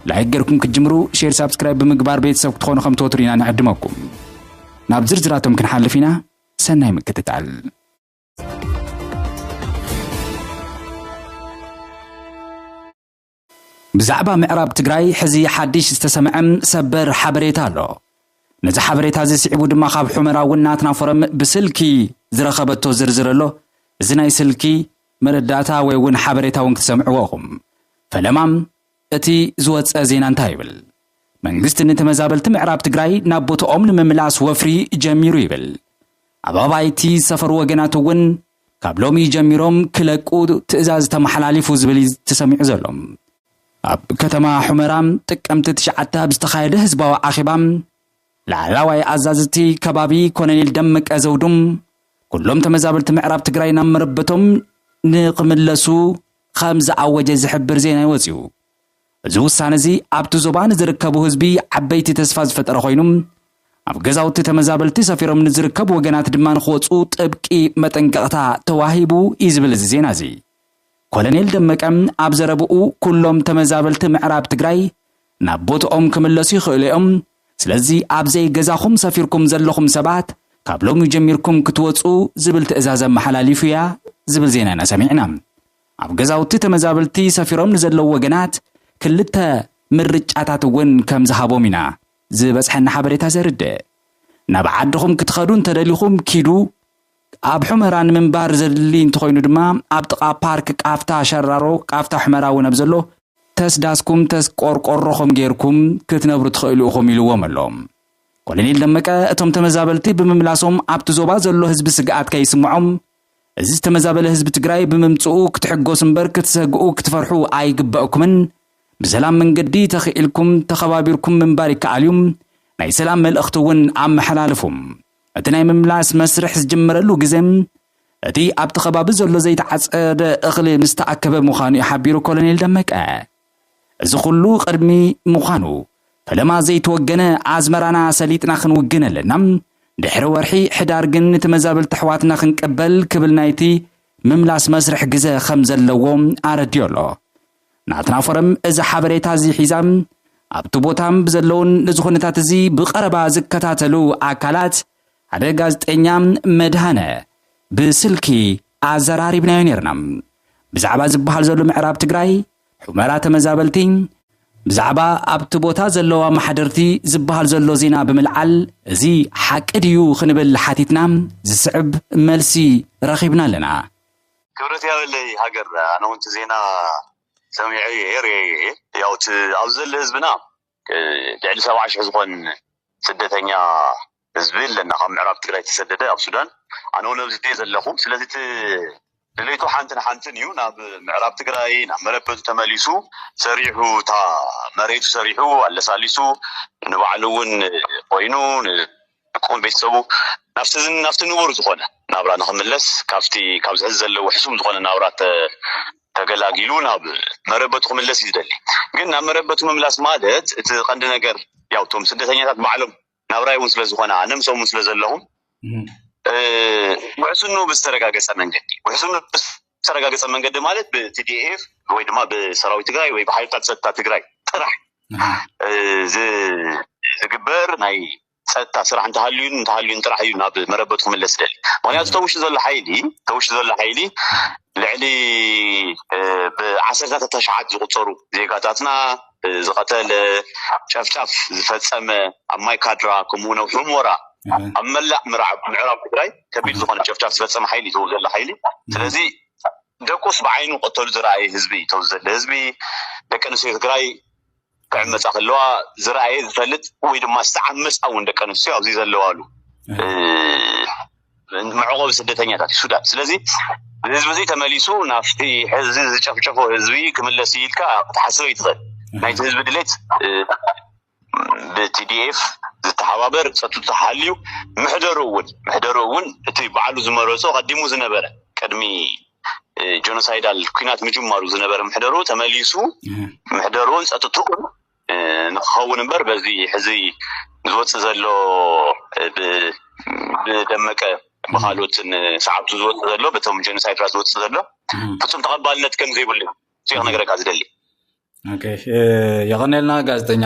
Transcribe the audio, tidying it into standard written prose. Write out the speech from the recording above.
لايك جركم كجمرو شير سبسكرايب بمقبار بيت سوق تخونو خم توترينا نعدمكم نابزر زراتهم كنحلفينا سناي مكتتعل بزعبا معراب تقراي حزي حديش استسمعم سبر حبريتا له نزا حبريتا زي سعبو دما خاب حمرا وناتنا فرم بسلكي زرخبتو زرزر له زناي سلكي مرداتا ويون حبريتا ونكتسمعوهم فلمام اتي زوات ازينا انتايبل منغست نتمزابلت معراب تقراي نابوتو امن مملاس وفري جميرو يبل عبابايتي سفر وغناتو ون كابلومي جميروم كلقو تئزاز تمحلاليفو زبلي تسمع زلوم اب كتما حمرام تقمت تشعتا بستخايده حزباو عاخبام لالاواي ازازتي كبابي كونيل دمك ازودم كلهم تمزابلت معراب تقراي نمربتهم نقملسو خمس عوجه زحبر زينا يوزيو زو سانزي ابتو زبان زركبو حزبي عبيتي تسفاز فتر خوينم اب غزاوتي تمزابلتي سفيرم نزركب وغنات دمان خوصو طبقي متنققتا تواهيبو يزبل زينازي كولونيل دمقم ابزربو كلهم تمزابلت معراب تግራይ ናቦቶም ከመለሱ ይخليهم ስለዚህ አብዘይ ገዛኹም ሰፊርኩም ዘለኹም ሰባት ካብሎም ጀሚርኩም ክትወጹ ዝብል ትእዛዝ መሐላሊፍያ ዝብል ዜናና ሰሚዕና ኣብ ገዛውቲ ተመዛብልቲ ሰፊሮም ንዘለው ወገናት ክልተ ምርጫታት ወን ከም ዝሃቦም ኢና ዝበጽሐና ሓበሬታ ዘርደ ናብ ዓድኹም ክትኸዱን ተደሊኹም ኪዱ ኣብ ሕመራን መንባር ዘድሊ እንትኾይኑ ድማ ኣብ ጥቃ ፓርክ ቃፍታ ሸራሮ ቃፍታ ሕመራው ነብዘሎ ተስዳስኩም ተስቆርቆሮኹም ጌርኩም ክትነብሩ ትኽእሉ ኢኹም ኢልዎም ኣሎም ኮሎኔል ደመቀ እቶም ተመዛበልቲ ብምምላሶም ኣብቲ ዞባ ዘሎ ህዝቢ ስግኣት ከይስምዖም እዚ ተመዛበለ ህዝቢ ትግራይ ብምምጽኡ ክትሕጎስ እምበር ክትሰግኡ ክትፈርሑ ኣይግበአኩምን ብሰላም መንገዲ ተኽኢልኩም ተኸባቢርኩም መንባር ይከኣልዩም ናይ ሰላም መልእኽቲ እውን ኣመሓላልፉም እቲ ናይ ምምላስ መስርሕ ዝጅመረሉ ግዜም እቲ ኣብቲ ከባቢ ዘሎ ዘይተዓጸደ እኽሊ ምስተኣከበ ምዃኑ ይሓቢሩ ኮሎኔል ደመቀ እዚ ኩሉ ቅድሚ ምዃኑ ፈለማ ዘይተወገነ ኣዝመራና ሰሊጥና ክንውግን ኣለና ድሕሪ ወርሒ ሕዳር ግን ተመዛበልቲ ኣሕዋትና ክንቀበል ክብል ናይቲ ምምላስ መስርሕ ግዜ ከም ዘለዎም ኣረድዮሎ ናትና ፎረም እዚ ሓበሬታ እዚ ሒዛም ኣብቲ ቦታም ብዘለውን ንዝኹነታት እዚ ብቐረባ ዝከታተሉ ኣካላት ሓደ ጋዜጠኛ መድሃነ ብስልኪ ኣዘራሪብናዮ ነርና ብዛዕባ ዝበሃል ዘሎ ምዕራብ ትግራይ ሕመራ ተመዛበልቲ ብዛዕባ ኣብቲ ቦታ ዘለዋ ማሕደርቲ ዝበሃል ዘሎ ዜና ብምልዓል እዚ ሓቂ ድዩ ክንብል ሓቲትና ዝስዕብ መልሲ ረኺብና ኣለና ክብረት ያበለይ ሃገር ኣነ ወንቲ ዜና ሰሚዐ ያውት ኣብ ዘሎ ህዝብና ልዕሊ 70,000 ዝኾን ስደተኛ ህዝቢ ለና ካብ ምዕራብ ትግራይ ተሰደደ ኣብ ሱዳን ኣነ ነብዚ ደይ ዘለኹም ስለዚ ለይቱ ሓንትን እዩ ናብ ምዕራብ ትግራይ ናብ መረበቱ ተመሊሱ ሰሪሑ ታ መሬቱ ሰሪሑ ኣለሳሊሱ ንባዕሉ እውን ኮይኑ ንቆም ቤተሰቡ ናፍቲ ንቡር ዝኾነ ናብራ ንኽምለስ ካብ ዝሕዝ ዘለዎ ሕሱም ዝኾነ ናብራ ተገላጊሉ ናብ መረበቱ ክምለስ ይደሊ ግን ናብ መረበቱ መምላስ ማለት እቲ ቀንዲ ነገር ያው ቶም ስደተኛታት ባዕሎም ናብራይ እውን ስለዝኾነ ኣነምሶም ስለዘለሁም ወሕሱኑ ብስተረጋገጸ መንገዲ ማለት በቲዲኤፍ ወይ ድማ በሰራዊት ትግራይ ወይ በሃይታት ጸጥታ ትግራይ ጥራሕ ዝግበር ናይ ጸጥታ ስራሕ እንተሃልዩን ጥራሕ እዩ ናብ መረበቱ ክምለስ ደሊ ምክንያቱ ተውሽጢ ዘሎ ሓይሊ ልዕሊ ብዓሰርታት ተሽዓት ዝቁፀሩ ዜጋታትና ዝቀተለ ጨፍጫፍ ዝፈጸመ ኣብ ማይ ካድራ ከምኡውን ኣብ ሕሞራ ኣብ መላእ ምዕራብ ትግራይ ከቢድ ዝኾነ ጨፍጫፍ ዝፈጸመ ሓይሊ ተውዘለ ሓይሊ ስለዚ ደቁስ ብዓይኑ ቀተሉ ዝረኣየ ህዝቢ ተውዘለ ህዝቢ ደቂ ኣንስትዮ ትግራይ ክዕመፃ ከለዋ ዝረኣየ ዝፈልጥ ወይ ድማ ዝተዓመፃ እውን ደቂ ኣንስትዮ ኣብዚ ዘለዋሉ መዕቆቢ ስደተኛታት ሱዳን ስለዚ ህዝቢ እዚ ተመሊሱ ናፍቲ ሕዚ ዝጨፍጨፎ ህዝቢ ክምለስ ኢልካ ተሓስበ ይትኽእል ናይቲ ህዝቢ ድሌት ብቲዲኤፍ ዝተሓባበር ጸጥታ ተሓልዩ ምሕደሩ እውን እቲ በዓሉ ዝመረጾ ቀዲሙ ዝነበረ ቀድሚ ጆኖሳይዳል ኩናት ምጅማሩ ዝነበረ ምሕደሩ ተመሊሱ ምሕደሩን ጸጥታውን ንኽኸውን እምበር በዚ ሕዚ ዝወፅእ ዘሎ ብደመቀ በኻሎትን ሰዓብቱ ዝወፅእ ዘሎ በቶም ጆኖሳይድ ዝወፅእ ዘሎ ፍጹም ተቐባልነት ከም ዘይብሉ እዚኦ ነገረካ ዝደሊ ኦኬ የቀነልና ጋዜጠኛ